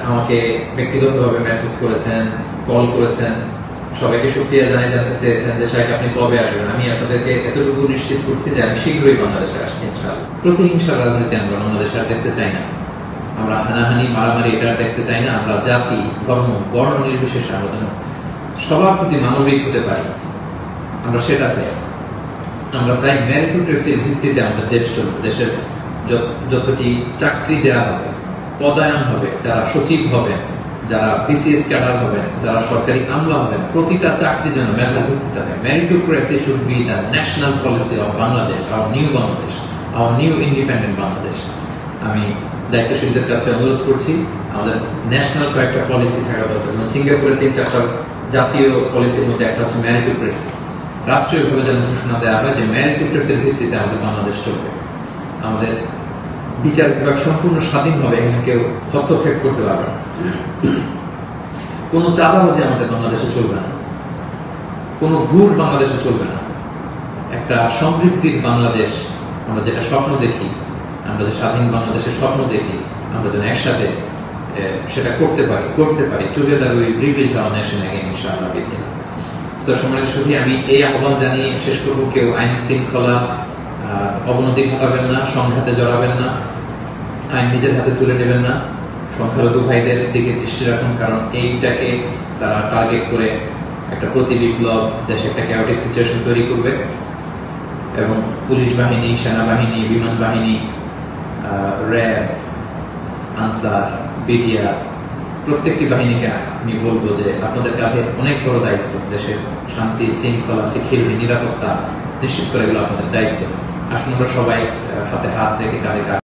আমাকে ব্যক্তিগতভাবে মেসেজ করেছেন, কল করেছেন, সবাইকে শুকরিয়া জানাই, জানতে চেয়েছেন যে শাহেখ আপনি কবে আসবেন। আমি আপনাদেরকে এতটুকু নিশ্চিত করছি যে আমি শীঘ্রই বাংলাদেশে আসছি ইনশাআল্লাহ। প্রতিহিংসার রাজনীতি আমরা বাংলাদেশে আর দেখতে চাই না। আমরা হানাহানি মারামারি এটা দেখতে চাই না। আমরা জাতি, ধর্ম, বর্ণ নির্বিশেষে আমরা যেন সবার প্রতি মানবিক হতে পারি, আমরা সেটা চাই। আমরা চাই মেরিটোক্রেসির ভিত্তিতে আমাদের দেশ চলবে। দেশের যতটি চাকরি দেওয়া হবে, পদায়ন হবে, যারা সচিব হবেন, যারা বিসিএস ক্যাডার হবেন, যারা সরকারি আমলা হবেন, প্রতিটা চাকরি যেন মেধার ভিত্তিতে হবে। Meritocracy should be the national policy of Bangladesh, our new Bangladesh, our new independent Bangladesh. আমি দায়িত্বশীলদের কাছে অনুরোধ করছি, আমাদের ন্যাশনাল কয়েকটা পলিসি থাকা দরকার। সিঙ্গাপুরের 3-4টা জাতীয় পলিসির মধ্যে একটা হচ্ছে মেরিটোক্রেসি। রাষ্ট্রীয়ভাবে যেন ঘোষণা দেওয়া হয় যে মেরিটোক্রেসির ভিত্তিতে আমাদের বাংলাদেশ চলবে। আমাদের বিচার বিভাগ সম্পূর্ণ স্বাধীনভাবে, এখানে কেউ হস্তক্ষেপ করতে পারবে না। কোনো চাঁদাবাজি আমাদের বাংলাদেশে চলবে না, কোনো ঘুষ বাংলাদেশে চলবে না। একটা সমৃদ্ধির বাংলাদেশ আমরা যেটা স্বপ্ন দেখি, আমরা যে স্বাধীন বাংলাদেশের স্বপ্ন দেখি, আমরা যেন একসাথে সেটা করতে পারি। Together we rebuild hour nation again ইনশাআল্লাহ বিদিল্লাহ। সো সম্মানিত সুধী, আমি এই আহ্বান জানিয়ে শেষ করব, কেউ আইন শৃঙ্খলা অবনতি ঘটাবেন না, সংঘাতে জড়াবেন না, আইন নিজের হাতে তুলে নেবেন না। সংখ্যালঘু ভাইদের দিকে দৃষ্টি রাখুন, কারণ এইটাকে তারা টার্গেট করে একটা প্রতি বিপ্লব, দেশে একটা ক্যাওটিক সিচুয়েশন তৈরি করবে। এবং পুলিশ বাহিনী, সেনাবাহিনী, বিমান বাহিনী, র্যাব, আনসার, বিডিআর, প্রত্যেকটি বাহিনীকে আমি বলবো যে আপনাদের কাঁধে অনেক বড় দায়িত্ব। দেশের শান্তি, শৃঙ্খলা, সিকিউরিটি, নিরাপত্তা নিশ্চিত করে এগুলো আপনাদের দায়িত্ব। আসুন আমরা সবাই হাতে হাত রেখে কাঁধে কাঁধ